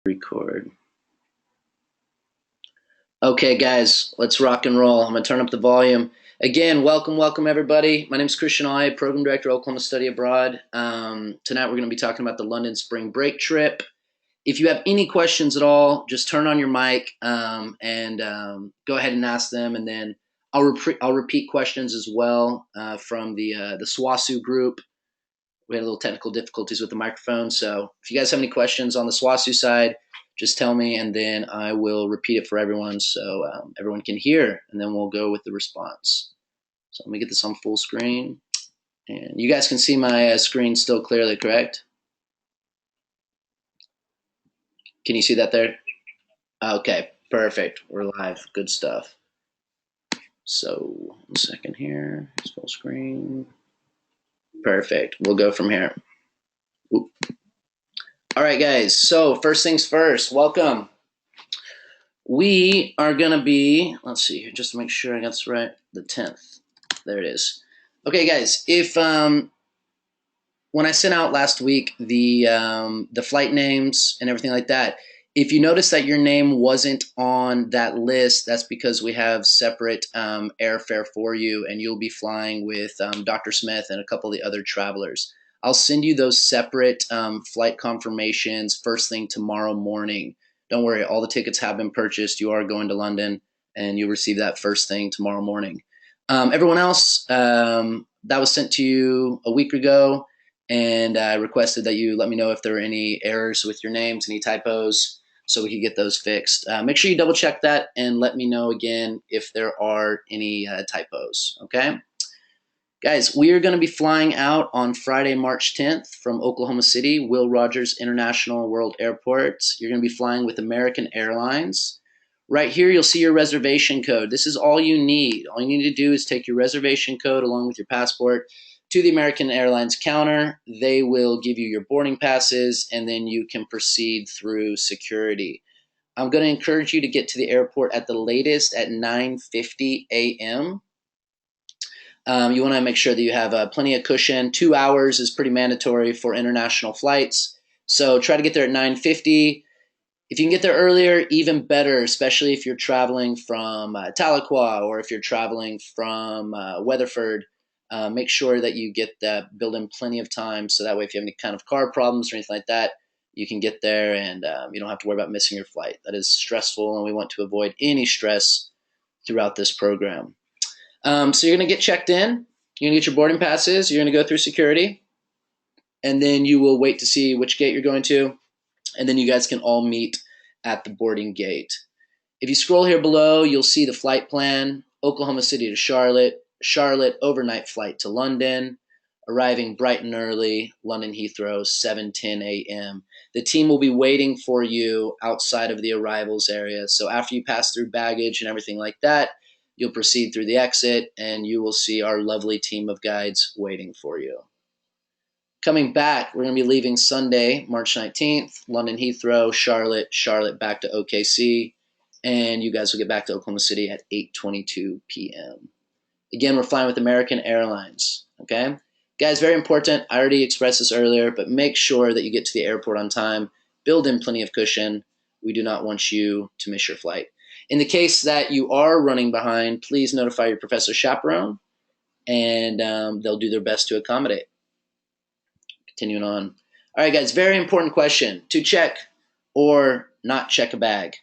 Record. Okay, guys, let's rock and roll. I'm going to turn up the volume. Again, welcome everybody. My name is Christian Ai, Program Director, Oklahoma Study Abroad. Tonight we're going to be talking about the London spring break trip. If you have any questions at all, just turn on your mic and go ahead and ask them, and then I'll repeat questions as well from the SWOSU group. We had a little technical difficulties with the microphone, so if you guys have any questions on the SWOSU side, just tell me, and then I will repeat it for everyone so everyone can hear, and then we'll go with the response. So let me get this on full screen, and you guys can see my screen still clearly, correct? Can you see that there? Okay, perfect. We're live. Good stuff. So, 1 second here. Full screen. Perfect. We'll go from here. Oop. All right, guys. So, first things first, welcome. We are going to be, let's see here, just to make sure I got this right, the 10th. There it is. Okay, guys, if when I sent out last week the flight names and everything like that, if you notice that your name wasn't on that list, that's because we have separate airfare for you, and you'll be flying with Dr. Smith and a couple of the other travelers. I'll send you those separate flight confirmations first thing tomorrow morning. Don't worry, all the tickets have been purchased. You are going to London, and you'll receive that first thing tomorrow morning. Everyone else, that was sent to you a week ago, and I requested that you let me know if there were any errors with your names, any typos, so we could get those fixed. Make sure you double check that and let me know again if there are any typos, okay? Guys, we are going to be flying out on Friday, March 10th from Oklahoma City, Will Rogers International World Airport. You're going to be flying with American Airlines. Right here, you'll see your reservation code. This is all you need. All you need to do is take your reservation code along with your passport to the American Airlines counter. They will give you your boarding passes, and then you can proceed through security. I'm going to encourage you to get to the airport at the latest at 9:50 a.m. You want to make sure that you have plenty of cushion. 2 hours is pretty mandatory for international flights, so try to get there at 9:50. If you can get there earlier, even better, especially if you're traveling from Tahlequah or if you're traveling from Weatherford. Make sure that you get that, build in plenty of time, so that way if you have any kind of car problems or anything like that, you can get there and you don't have to worry about missing your flight. That is stressful, and we want to avoid any stress throughout this program. So you're going to get checked in. You're going to get your boarding passes. You're going to go through security, and then you will wait to see which gate you're going to, and then you guys can all meet at the boarding gate. If you scroll here below, you'll see the flight plan: Oklahoma City to Charlotte, Charlotte overnight flight to London, arriving bright and early, London Heathrow, 7:10 a.m. The team will be waiting for you outside of the arrivals area. So after you pass through baggage and everything like that, you'll proceed through the exit, and you will see our lovely team of guides waiting for you. Coming back, we're going to be leaving Sunday, March 19th, London Heathrow, Charlotte, Charlotte back to OKC, and you guys will get back to Oklahoma City at 8:22 p.m. Again, we're flying with American Airlines, okay? Guys, very important. I already expressed this earlier, but make sure that you get to the airport on time. Build in plenty of cushion. We do not want you to miss your flight. In the case that you are running behind, please notify your professor chaperone, and they'll do their best to accommodate. Continuing on. All right, guys, very important question. To check or not check a bag.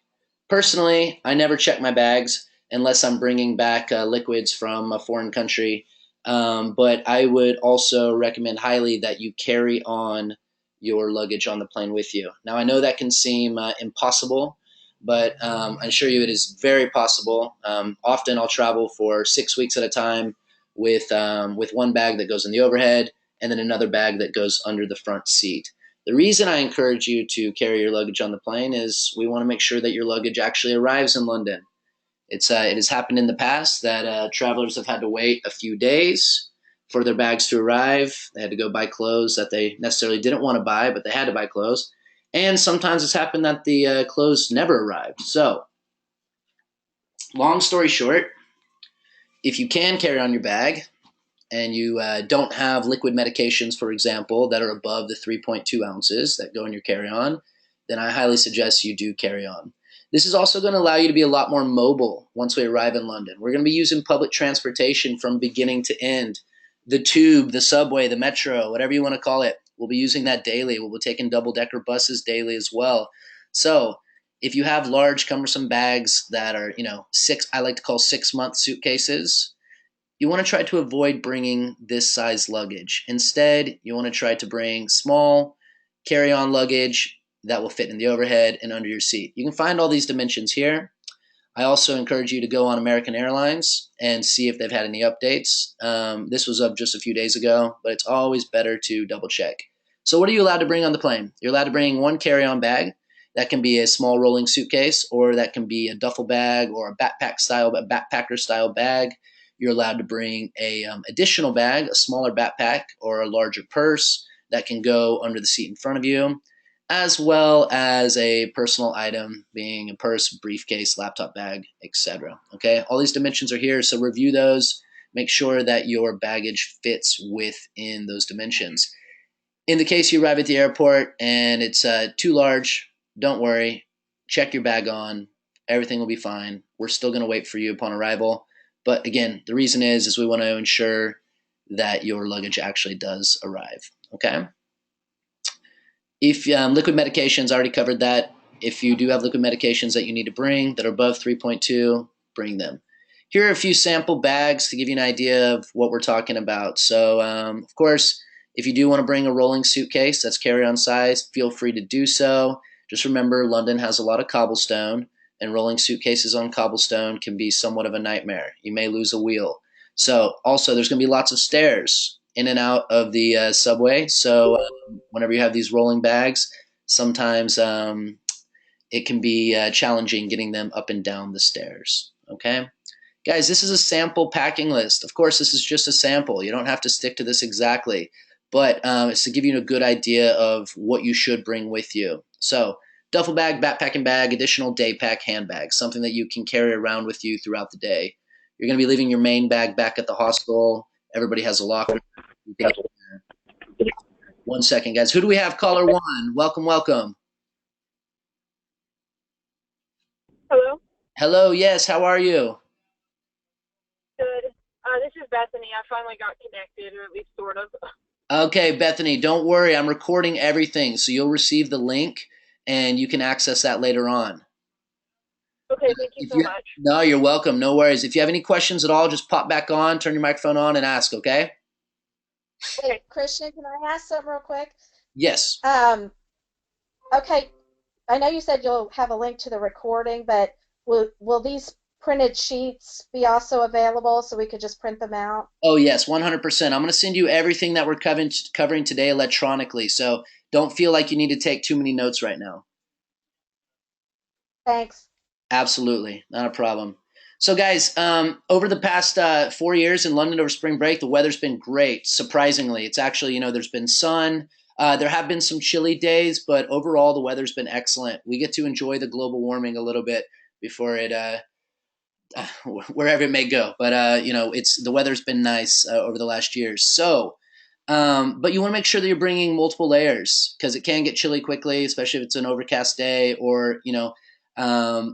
Personally, I never check my bags unless I'm bringing back liquids from a foreign country. But I would also recommend highly that you carry on your luggage on the plane with you. Now, I know that can seem impossible, but I assure you it is very possible. Often I'll travel for 6 weeks at a time with one bag that goes in the overhead and then another bag that goes under the front seat. The reason I encourage you to carry your luggage on the plane is we want to make sure that your luggage actually arrives in London. It has happened in the past that travelers have had to wait a few days for their bags to arrive. They had to go buy clothes that they necessarily didn't want to buy, but they had to buy clothes. And sometimes it's happened that the clothes never arrived. So, long story short, if you can carry on your bag and you don't have liquid medications, for example, that are above the 3.2 ounces that go in your carry-on, then I highly suggest you do carry on. This is also going to allow you to be a lot more mobile once we arrive in London. We're going to be using public transportation from beginning to end. The tube, the subway, the metro, whatever you want to call it. We'll be using that daily. We'll be taking double-decker buses daily as well. So if you have large, cumbersome bags that are, I like to call 6-month suitcases, you want to try to avoid bringing this size luggage. Instead, you want to try to bring small carry-on luggage that will fit in the overhead and under your seat. You can find all these dimensions here. I also encourage you to go on American Airlines and see if they've had any updates. This was up just a few days ago, but it's always better to double check. So what are you allowed to bring on the plane? You're allowed to bring one carry-on bag. That can be a small rolling suitcase, or that can be a duffel bag or a backpacker style bag. You're allowed to bring a additional bag, a smaller backpack or a larger purse that can go under the seat in front of you, as well as a personal item being a purse, briefcase, laptop bag, etc. Okay, all these dimensions are here, so review those. Make sure that your baggage fits within those dimensions. In the case you arrive at the airport and it's too large, don't worry. Check your bag on. Everything will be fine. We're still going to wait for you upon arrival. But again, the reason is we want to ensure that your luggage actually does arrive. Okay? If liquid medications, I already covered that. If you do have liquid medications that you need to bring that are above 3.2, bring them. Here are a few sample bags to give you an idea of what we're talking about. So, of course, if you do want to bring a rolling suitcase that's carry-on size, feel free to do so. Just remember, London has a lot of cobblestone, and rolling suitcases on cobblestone can be somewhat of a nightmare. You may lose a wheel. So, also, there's going to be lots of stairs in and out of the subway. So, whenever you have these rolling bags, sometimes it can be challenging getting them up and down the stairs. Okay? Guys, this is a sample packing list. Of course, this is just a sample. You don't have to stick to this exactly, but it's to give you a good idea of what you should bring with you. So, duffel bag, backpacking bag, additional day pack handbag, something that you can carry around with you throughout the day. You're going to be leaving your main bag back at the hostel. Everybody has a locker. One second, guys. Who do we have? Caller one. Welcome, welcome. Hello. Hello, yes. How are you? Good. This is Bethany. I finally got connected, or at least sort of. Okay, Bethany, don't worry. I'm recording everything, so you'll receive the link and you can access that later on. Okay, thank you If so you much. No, you're welcome. No worries. If you have any questions at all, just pop back on, turn your microphone on, and ask. Okay? Wait, Christian, can I ask something real quick? Yes. Um, okay, I know you said you'll have a link to the recording, but will these printed sheets be also available so we could just print them out? Oh, yes, 100%. I'm going to send you everything that we're covering today electronically, so don't feel like you need to take too many notes right now. Thanks. Absolutely, not a problem. So, guys, over the past 4 years in London over spring break, the weather's been great. Surprisingly, it's actually there's been sun. There have been some chilly days, but overall the weather's been excellent. We get to enjoy the global warming a little bit before it wherever it may go. But it's the weather's been nice over the last year. So, but you want to make sure that you're bringing multiple layers because it can get chilly quickly, especially if it's an overcast day or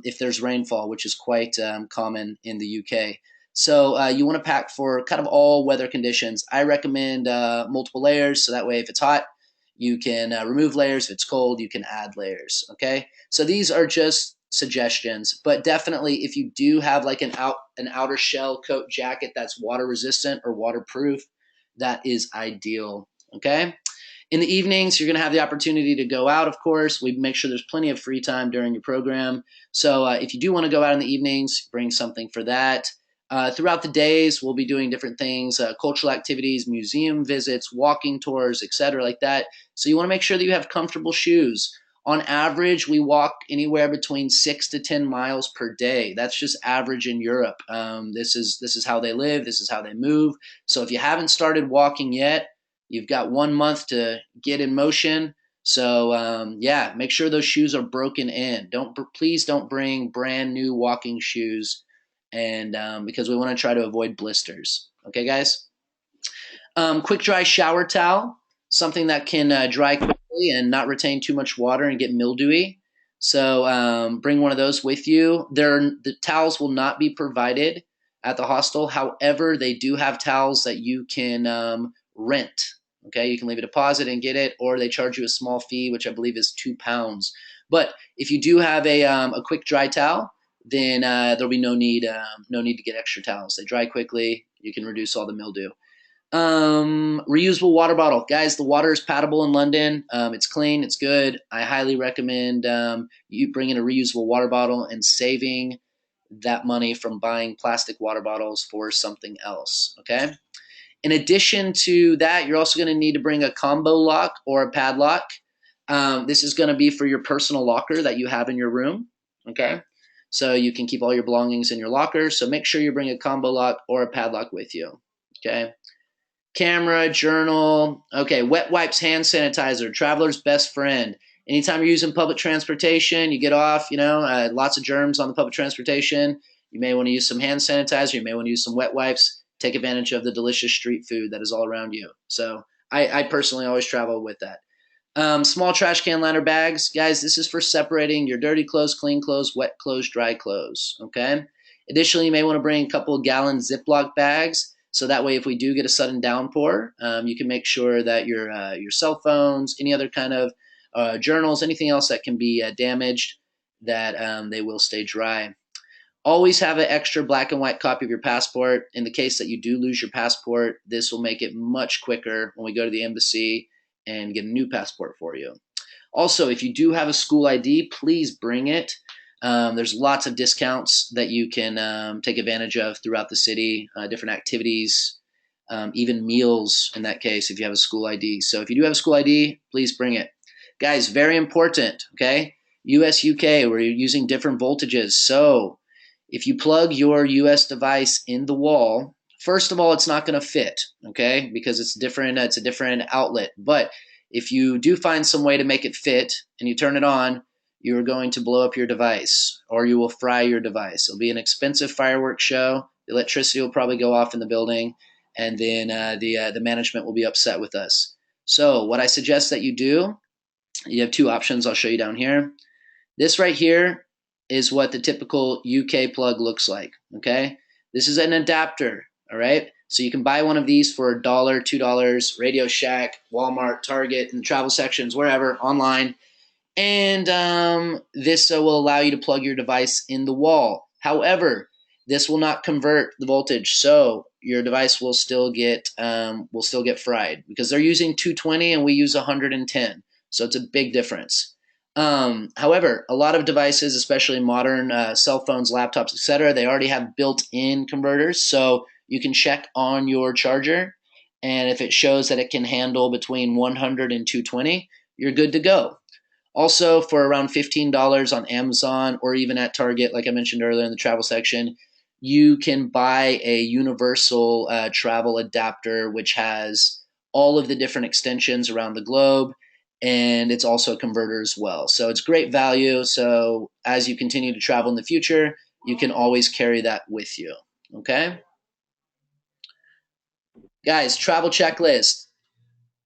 if there's rainfall, which is quite common in the UK. So you want to pack for kind of all weather conditions. I recommend multiple layers, so that way if it's hot, you can remove layers. If it's cold, you can add layers. Okay, so these are just suggestions, but definitely if you do have like an outer shell coat jacket that's water resistant or waterproof, that is ideal. Okay. In the evenings, you're going to have the opportunity to go out, of course. We make sure there's plenty of free time during your program. So if you do want to go out in the evenings, bring something for that. Throughout the days, we'll be doing different things, cultural activities, museum visits, walking tours, etc., like that. So you want to make sure that you have comfortable shoes. On average, we walk anywhere between 6 to 10 miles per day. That's just average in Europe. This is how they live. This is how they move. So if you haven't started walking yet, you've got 1 month to get in motion. So yeah, make sure those shoes are broken in. Please don't bring brand new walking shoes, and because we want to try to avoid blisters. Okay, guys. Quick dry shower towel, something that can dry quickly and not retain too much water and get mildewy. So bring one of those with you. The towels will not be provided at the hostel. However, they do have towels that you can rent. Okay, you can leave a deposit and get it, or they charge you a small fee, which I believe is £2. But if you do have a quick dry towel, then there'll be no need to get extra towels. They dry quickly. You can reduce all the mildew. Reusable water bottle, guys. The water is paddable in London. It's clean. It's good. I highly recommend you bringing a reusable water bottle and saving that money from buying plastic water bottles for something else. Okay. In addition to that, you're also going to need to bring a combo lock or a padlock. This is going to be for your personal locker that you have in your room. Okay. So you can keep all your belongings in your locker. So make sure you bring a combo lock or a padlock with you. Okay. Camera, journal. Okay, wet wipes, hand sanitizer, traveler's best friend. Anytime you're using public transportation, you get off, lots of germs on the public transportation. You may want to use some hand sanitizer. You may want to use some wet wipes. Take advantage of the delicious street food that is all around you. So I personally always travel with that. Small trash can liner bags. Guys, this is for separating your dirty clothes, clean clothes, wet clothes, dry clothes. Okay. Additionally, you may want to bring a couple of gallon Ziploc bags. So that way, if we do get a sudden downpour, you can make sure that your cell phones, any other kind of journals, anything else that can be damaged, that they will stay dry. Always have an extra black and white copy of your passport. In the case that you do lose your passport, this will make it much quicker when we go to the embassy and get a new passport for you. Also, if you do have a school ID, please bring it. There's lots of discounts that you can take advantage of throughout the city, different activities, even meals in that case if you have a school ID. So if you do have a school ID, please bring it. Guys, very important, okay? US, UK, we're using different voltages. So if you plug your US device in the wall, first of all, it's not going to fit, okay? Because it's different. It's a different outlet. But if you do find some way to make it fit and you turn it on, you're going to blow up your device or you will fry your device. It'll be an expensive fireworks show. The electricity will probably go off in the building, and then the management will be upset with us. So what I suggest that you do, you have two options I'll show you down here. This right here is what the typical UK plug looks like, okay? This is an adapter, all right? So you can buy one of these for $1, $2, Radio Shack, Walmart, Target, in the travel sections, wherever, online. And this will allow you to plug your device in the wall. However, this will not convert the voltage, so your device will still get fried because they're using 220 and we use 110. So it's a big difference. However, a lot of devices, especially modern cell phones, laptops, etc., they already have built-in converters. So you can check on your charger, and if it shows that it can handle between 100 and 220, you're good to go. Also, for around $15 on Amazon or even at Target, like I mentioned earlier in the travel section, you can buy a universal travel adapter, which has all of the different extensions around the globe, and it's also a converter as well. So it's great value. So as you continue to travel in the future, you can always carry that with you. Okay? Guys, travel checklist.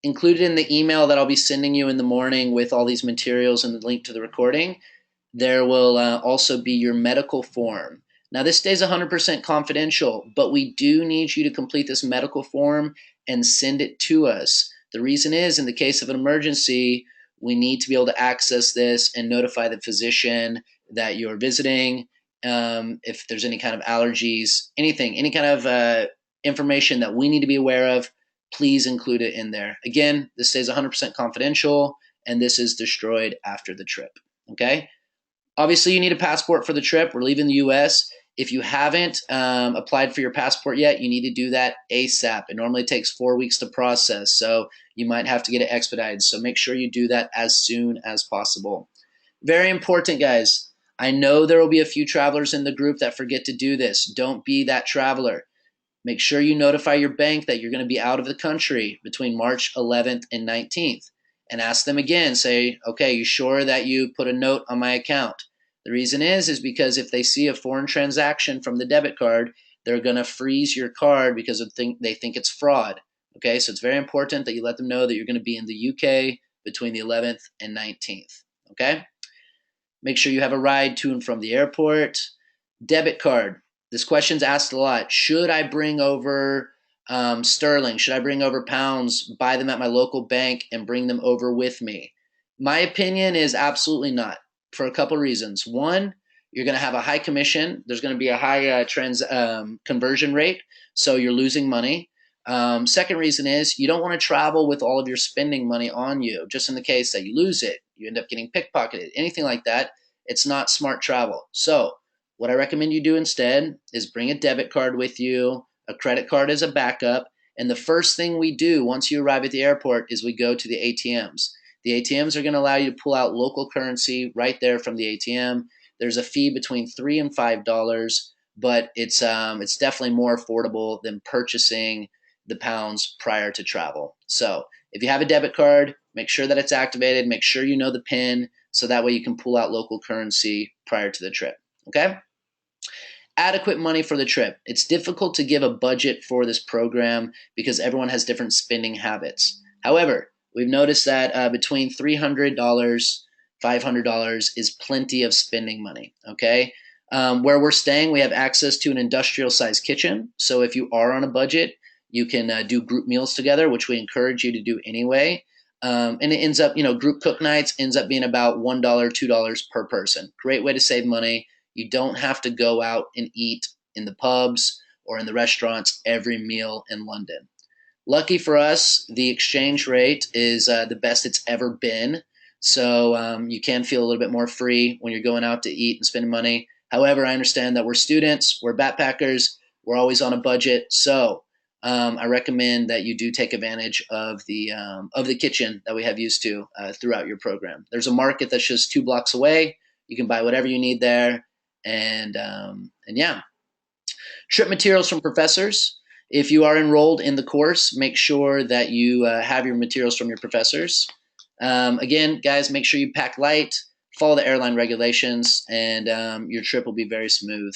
Included in the email that I'll be sending you in the morning with all these materials and the link to the recording, there will also be your medical form. Now, this stays 100% confidential, but we do need you to complete this medical form and send it to us. The reason is, in the case of an emergency, we need to be able to access this and notify the physician that you're visiting. If there's any kind of allergies, anything, any kind of information that we need to be aware of, please include it in there. Again, this stays 100% confidential, and this is destroyed after the trip, okay? Obviously, you need a passport for the trip. We're leaving the U.S. If you haven't applied for your passport yet, you need to do that ASAP. It normally takes 4 weeks to process, so you might have to get it expedited. So make sure you do that as soon as possible. Very important, guys. I know there will be a few travelers in the group that forget to do this. Don't be that traveler. Make sure you notify your bank that you're going to be out of the country between March 11th and 19th. And ask them again, say, okay, you sure that you put a note on my account? The reason is because if they see a foreign transaction from the debit card, they're going to freeze your card because they think it's fraud. Okay, so it's very important that you let them know that you're going to be in the UK between the 11th and 19th. Okay? Make sure you have a ride to and from the airport. Debit card. This question's asked a lot. Should I bring over sterling? Should I bring over pounds, buy them at my local bank, and bring them over with me? My opinion is absolutely not, for a couple reasons. One, you're going to have a high commission. There's going to be a high conversion rate, so you're losing money. Second reason is you don't want to travel with all of your spending money on you, just in the case that you lose it, you end up getting pickpocketed, anything like that. It's not smart travel. So what I recommend you do instead is bring a debit card with you, a credit card as a backup, and the first thing we do once you arrive at the airport is we go to the ATMs. The ATMs are going to allow you to pull out local currency right there from the ATM. There's a fee between $3 and $5, but it's definitely more affordable than purchasing the pounds prior to travel. So if you have a debit card, make sure that it's activated. Make sure you know the PIN, so that way you can pull out local currency prior to the trip. Okay? Adequate money for the trip. It's difficult to give a budget for this program because everyone has different spending habits. However, we've noticed that between $300, $500 is plenty of spending money. Okay? Where we're staying, we have access to an industrial-sized kitchen. So if you are on a budget, you can do group meals together, which we encourage you to do anyway. And it ends up, group cook nights ends up being about $1, $2 per person. Great way to save money. You don't have to go out and eat in the pubs or in the restaurants every meal in London. Lucky for us, the exchange rate is the best it's ever been. So you can feel a little bit more free when you're going out to eat and spending money. However, I understand that we're students, we're backpackers, we're always on a budget. So I recommend that you do take advantage of the kitchen that we have used to throughout your program. There's a market that's just 2 blocks away. You can buy whatever you need there. And yeah. Trip materials from professors. If you are enrolled in the course, make sure that you have your materials from your professors. Again, guys, make sure you pack light, follow the airline regulations, and your trip will be very smooth.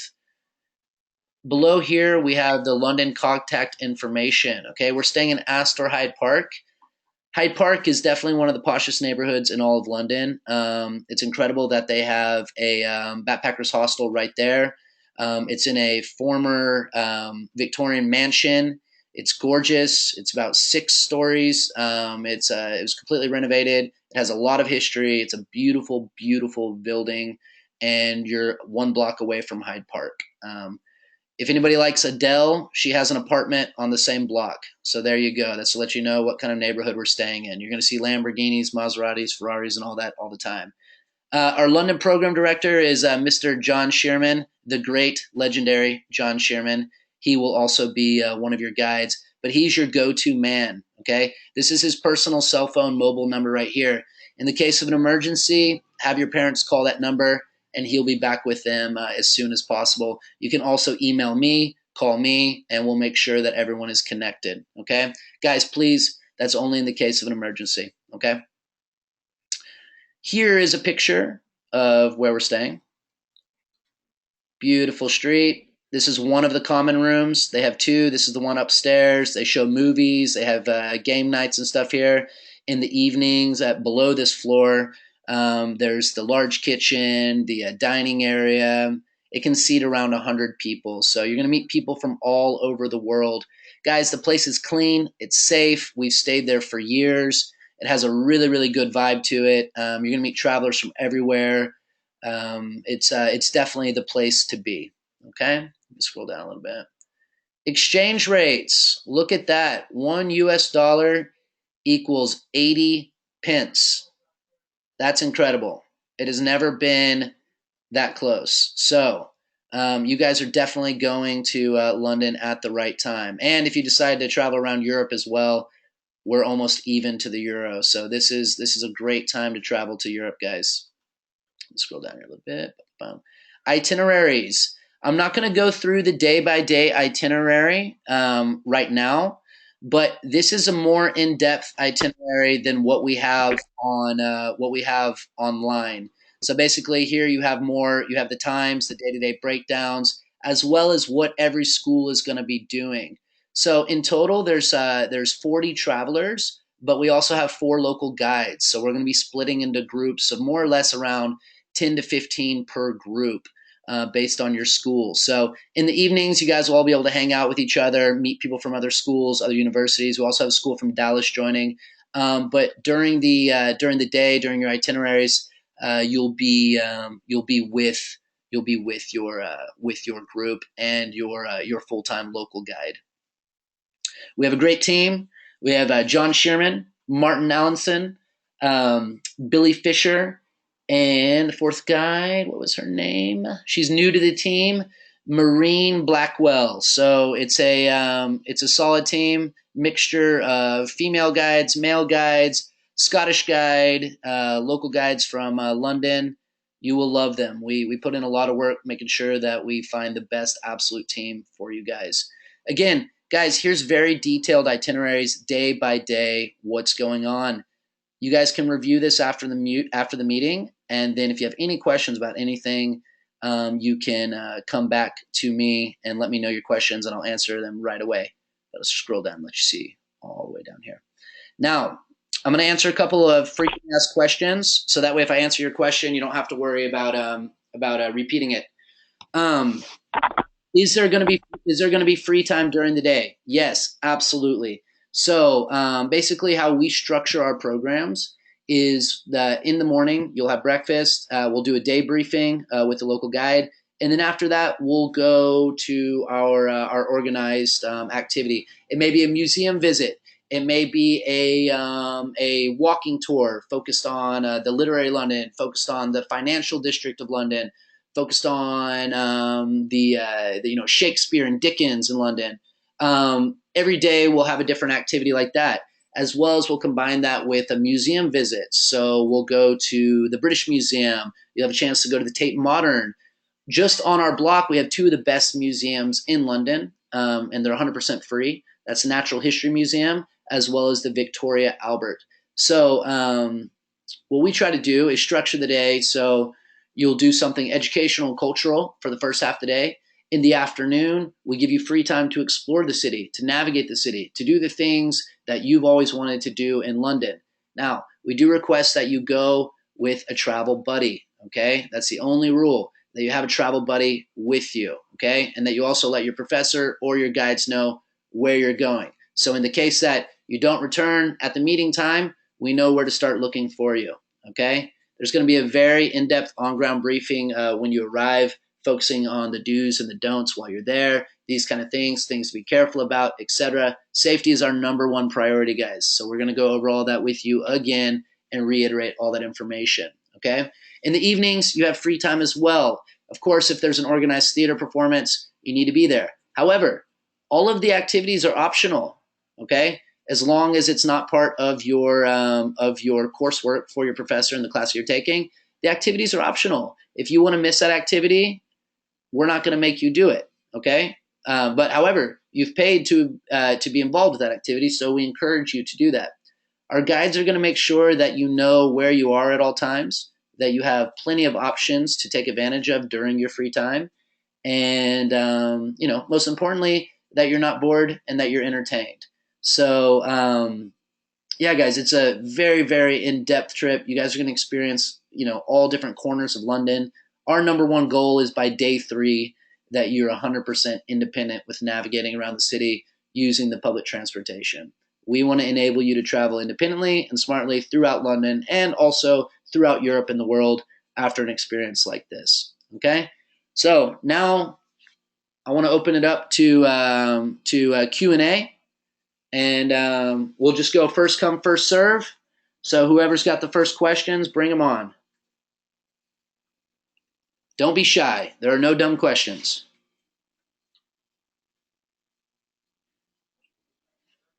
Below here, we have the London contact information. Okay, we're staying in Astor Hyde Park. Hyde Park is definitely one of the poshest neighborhoods in all of London. It's incredible that they have a backpackers hostel right there. It's in a former Victorian mansion. It's gorgeous. It's about 6 stories. It was completely renovated. It has a lot of history. It's a beautiful, beautiful building, and you're 1 block away from Hyde Park. If anybody likes Adele, she has an apartment on the same block. So there you go. That's to let you know what kind of neighborhood we're staying in. You're going to see Lamborghinis, Maseratis, Ferraris, and all that all the time. Our London program director is Mr. John Shearman, the great, legendary John Shearman. He will also be one of your guides, but he's your go-to man, okay? This is his personal cell phone mobile number right here. In the case of an emergency, have your parents call that number, and he'll be back with them as soon as possible. You can also email me, call me, and we'll make sure that everyone is connected, okay? Guys, please, that's only in the case of an emergency, okay? Here is a picture of where we're staying. Beautiful street. This is one of the common rooms. They have 2. This is the one upstairs. They show movies. They have game nights and stuff here. In the evenings, below this floor, there's the large kitchen, the dining area. It can seat around 100 people. So you're going to meet people from all over the world. Guys, the place is clean. It's safe. We've stayed there for years. It has a really, really good vibe to it. You're going to meet travelers from everywhere. It's definitely the place to be. Okay? Scroll down a little bit. Exchange rates. Look at that. 1 US dollar equals 80 pence. That's incredible. It has never been that close. So you guys are definitely going to London at the right time. And if you decide to travel around Europe as well, we're almost even to the euro. So this is a great time to travel to Europe, guys. Let's scroll down here a little bit. Itineraries. I'm not going to go through the day-by-day itinerary right now, but this is a more in-depth itinerary than what we have online. So basically, here you have the times, the day-to-day breakdowns, as well as what every school is going to be doing. So in total, there's 40 travelers, but we also have 4 local guides. So we're going to be splitting into groups of more or less around 10 to 15 per group. Based on your school. So in the evenings, you guys will all be able to hang out with each other, meet people from other schools, other universities. We also have a school from Dallas joining. But during the day, during your itineraries, you'll be with your group and your full-time local guide. We have a great team. We have John Shearman, Martin Allenson, Billy Fisher, and the 4th guide, what was her name? She's new to the team, Maureen Blackwell. So it's a solid team, mixture of female guides, male guides, Scottish guide, local guides from London. You will love them. We put in a lot of work making sure that we find the best absolute team for you guys. Again, guys, here's very detailed itineraries day by day, what's going on. You guys can review this after the meeting, and then if you have any questions about anything, you can come back to me and let me know your questions, and I'll answer them right away. Let's scroll down, let you see all the way down here. Now, I'm going to answer a couple of frequently asked questions, so that way if I answer your question, you don't have to worry about repeating it. Is there going to be free time during the day? Yes, absolutely. So basically how we structure our programs is that in the morning you'll have breakfast, we'll do a day briefing with the local guide, and then after that we'll go to our organized activity. It may be a museum visit. It may be a walking tour focused on the Literary London, focused on the financial district of London, focused on the Shakespeare and Dickens in London. Every day we'll have a different activity like that, as well as we'll combine that with a museum visit. So we'll go to the British Museum. You'll have a chance to go to the Tate Modern. Just on our block, we have 2 of the best museums in London, and they're 100% free. That's the Natural History Museum, as well as the Victoria Albert. So what we try to do is structure the day so you'll do something educational and cultural for the first half of the day. In the afternoon, we give you free time to explore the city, to navigate the city, to do the things that you've always wanted to do in London. Now, we do request that you go with a travel buddy, okay? That's the only rule, that you have a travel buddy with you, okay? And that you also let your professor or your guides know where you're going. So in the case that you don't return at the meeting time, we know where to start looking for you, okay? There's going to be a very in-depth on-ground briefing when you arrive, focusing on the do's and the don'ts while you're there, these kind of things to be careful about, etc. Safety is our number 1 priority, guys. So we're going to go over all that with you again and reiterate all that information, okay? In the evenings, you have free time as well. Of course, if there's an organized theater performance, you need to be there. However, all of the activities are optional, okay? As long as it's not part of your coursework for your professor in the class you're taking, the activities are optional. If you want to miss that activity, we're not going to make you do it, okay? But however, you've paid to be involved with that activity, so we encourage you to do that. Our guides are going to make sure that you know where you are at all times, that you have plenty of options to take advantage of during your free time, and most importantly, that you're not bored and that you're entertained. So yeah, guys, it's a very, very in-depth trip. You guys are going to experience, all different corners of London. Our number 1 goal is by day 3 that you're 100% independent with navigating around the city using the public transportation. We want to enable you to travel independently and smartly throughout London and also throughout Europe and the world after an experience like this, okay? So now I want to open it up to Q&A. And we'll just go first come, first serve. So whoever's got the first questions, bring them on. Don't be shy. There are no dumb questions.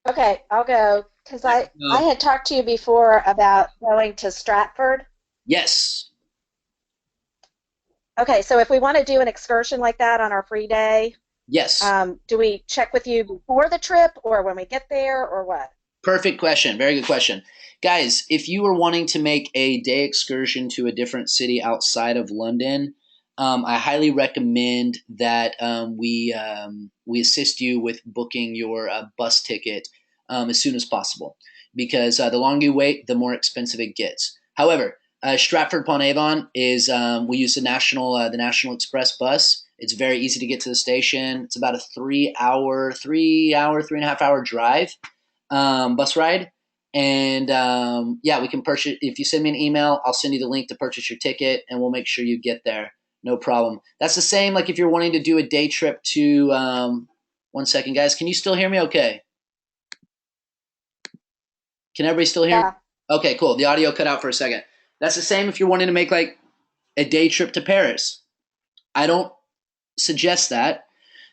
Okay, I'll go because I had talked to you before about going to Stratford. Yes. Okay, so if we want to do an excursion like that on our free day, yes. Do we check with you before the trip or when we get there or what? Perfect question. Very good question. Guys, if you are wanting to make a day excursion to a different city outside of London, I highly recommend that we assist you with booking your bus ticket as soon as possible. because the longer you wait, the more expensive it gets. However, Stratford upon Avon is we use the National Express bus. It's very easy to get to the station. It's about a 3.5 hour drive bus ride. And yeah, we can purchase. If you send me an email, I'll send you the link to purchase your ticket, and we'll make sure you get there. No problem. That's the same like if you're wanting to do a day trip to. One second, guys. Can you still hear me? Okay. Can everybody still hear me? Yeah. Okay, cool. The audio cut out for a second. That's the same if you're wanting to make like a day trip to Paris. I don't suggest that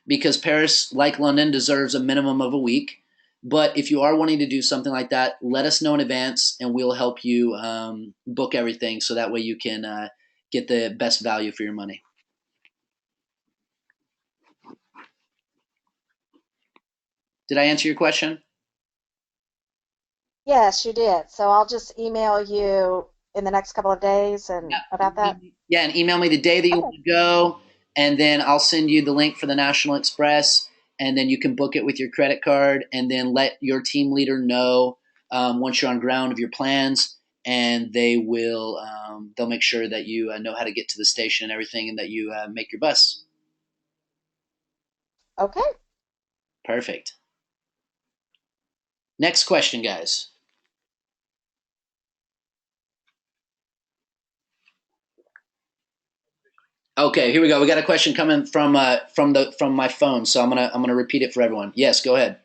because Paris, like London, deserves a minimum of a week. But if you are wanting to do something like that, let us know in advance and we'll help you book everything so that way you can get the best value for your money. Did I answer your question? Yes, you did. So I'll just email you in the next couple of days and about that. Yeah, and email me the day that you Okay. want to go, and then I'll send you the link for the National Express, and then you can book it with your credit card, and then let your team leader know once you're on ground of your plans, and they'll make sure that you know how to get to the station and everything, and that you make your bus. Okay. Perfect. Next question, guys. Okay, here we go. We got a question coming from my phone, so I'm gonna repeat it for everyone. Yes, go ahead.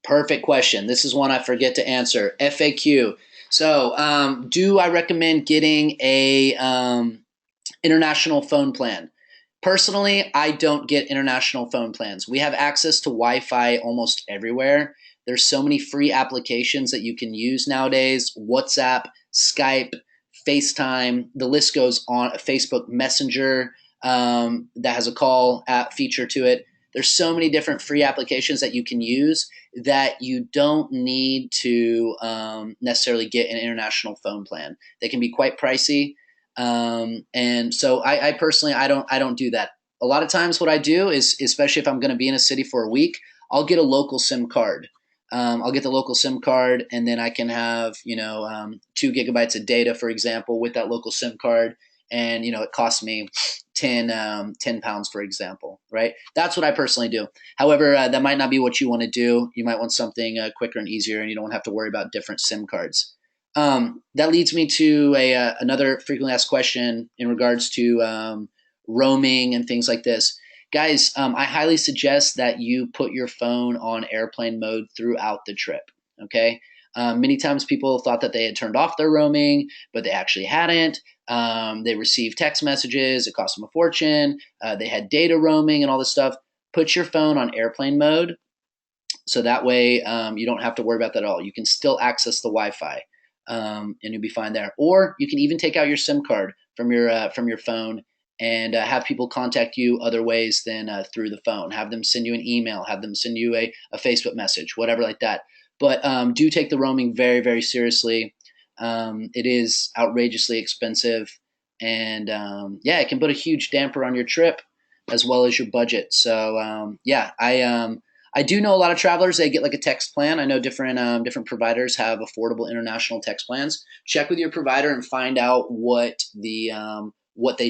Perfect question. This is one I forget to answer. FAQ. So, do I recommend getting a international phone plan? Personally, I don't get international phone plans. We have access to Wi-Fi almost everywhere. There's so many free applications that you can use nowadays. WhatsApp, Skype, FaceTime. The list goes on. Facebook Messenger that has a call app feature to it. There's so many different free applications that you can use that you don't need to necessarily get an international phone plan. They can be quite pricey, and so I personally I don't do that. A lot of times, what I do is, especially if I'm going to be in a city for a week, I'll get a local SIM card. I'll get the local SIM card, and then I can have 2 gigabytes of data, for example, with that local SIM card, and it costs me 10 pounds, for example, right? That's what I personally do. However, that might not be what you want to do. You might want something quicker and easier, and you don't have to worry about different SIM cards. That leads me to another frequently asked question in regards to roaming and things like this. Guys, I highly suggest that you put your phone on airplane mode throughout the trip. Okay. Many times people thought that they had turned off their roaming, but they actually hadn't. They received text messages. It cost them a fortune. They had data roaming and all this stuff. Put your phone on airplane mode so that way you don't have to worry about that at all. You can still access the Wi-Fi and you'll be fine there. Or you can even take out your SIM card from your phone and have people contact you other ways than through the phone. Have them send you an email. Have them send you a Facebook message, whatever like that. But do take the roaming very, very seriously. It is outrageously expensive, and yeah, it can put a huge damper on your trip as well as your budget. So yeah, I do know a lot of travelers. They get like a text plan. I know different providers have affordable international text plans. Check with your provider and find out what they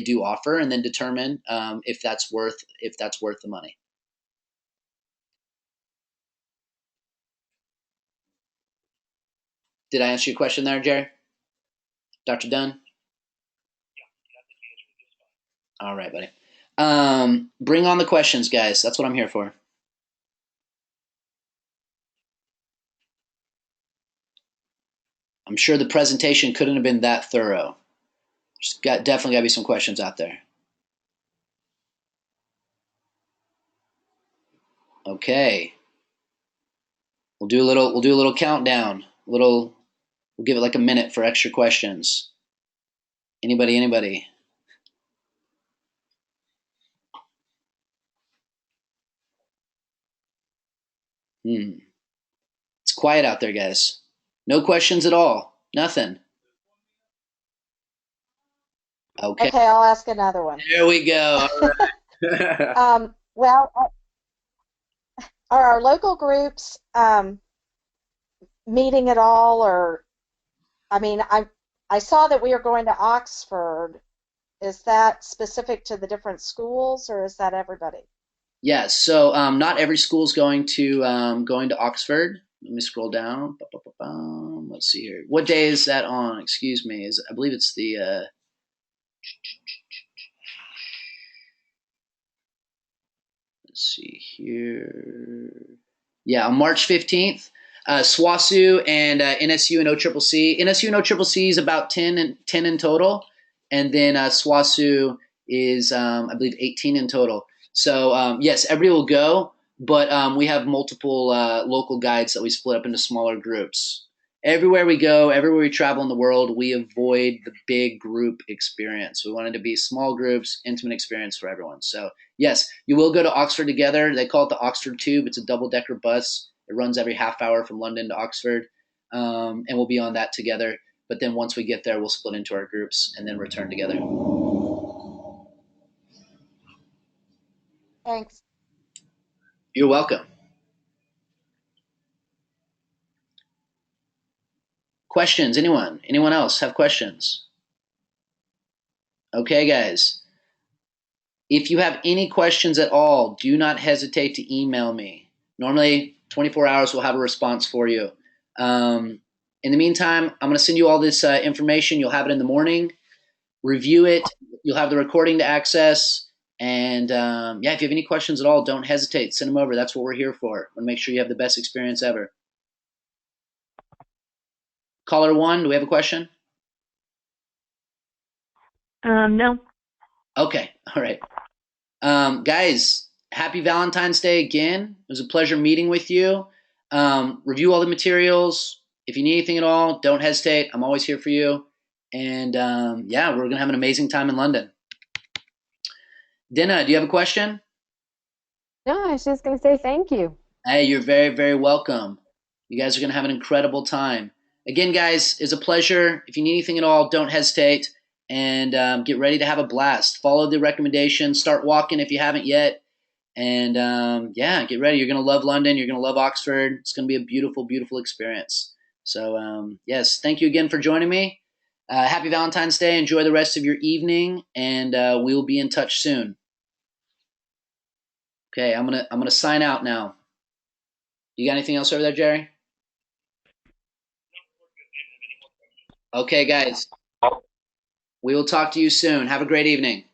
do offer, and then determine if that's worth the money. Did I answer your question there, Jerry? Dr. Dunn? All right, buddy. Bring on the questions, guys. That's what I'm here for. I'm sure the presentation couldn't have been that thorough. Definitely got to be some questions out there. Okay. We'll do a little countdown. We'll give it like a minute for extra questions. Anybody? It's quiet out there, guys. No questions at all. Nothing. Okay. Okay, I'll ask another one. There we go. All right. Well, are our local groups meeting at all, or I mean, I saw that we are going to Oxford. Is that specific to the different schools, or is that everybody? Yeah, so not every school is going to Oxford. Let me scroll down. Let's see here. What day is that on? Excuse me. Is I believe it's the let's see here. Yeah, on March 15th, SWASU and NSU and OCCC. NSU and OCCC is about 10 in total, and then SWASU is I believe 18 in total. So yes, everybody will go, but we have multiple local guides that we split up into smaller groups. Everywhere we go, everywhere we travel in the world, we avoid the big group experience. We want it to be small groups, intimate experience for everyone. So yes, you will go to Oxford together. They call it the Oxford Tube. It's a double-decker bus. It runs every half hour from London to Oxford, and we'll be on that together. But then once we get there, we'll split into our groups and then return together. Thanks. You're welcome. Questions? Anyone? Anyone else have questions? Okay, guys. If you have any questions at all, do not hesitate to email me. Normally, 24 hours we'll have a response for you. In the meantime, I'm going to send you all this information. You'll have it in the morning. Review it. You'll have the recording to access. And yeah, if you have any questions at all, don't hesitate. Send them over. That's what we're here for. Want to make sure you have the best experience ever. Caller 1, do we have a question? No. Okay. All right. Guys, happy Valentine's Day again. It was a pleasure meeting with you. Review all the materials. If you need anything at all, don't hesitate. I'm always here for you. And yeah, we're going to have an amazing time in London. Dinah, do you have a question? No, I was just going to say thank you. Hey, you're very, very welcome. You guys are going to have an incredible time. Again, guys, it's a pleasure. If you need anything at all, don't hesitate and get ready to have a blast. Follow the recommendations. Start walking if you haven't yet. And yeah, get ready. You're going to love London. You're going to love Oxford. It's going to be a beautiful, beautiful experience. So, yes, thank you again for joining me. Happy Valentine's Day. Enjoy the rest of your evening, and we will be in touch soon. Okay, I'm gonna sign out now. You got anything else over there, Jerry? Okay, guys. We will talk to you soon. Have a great evening.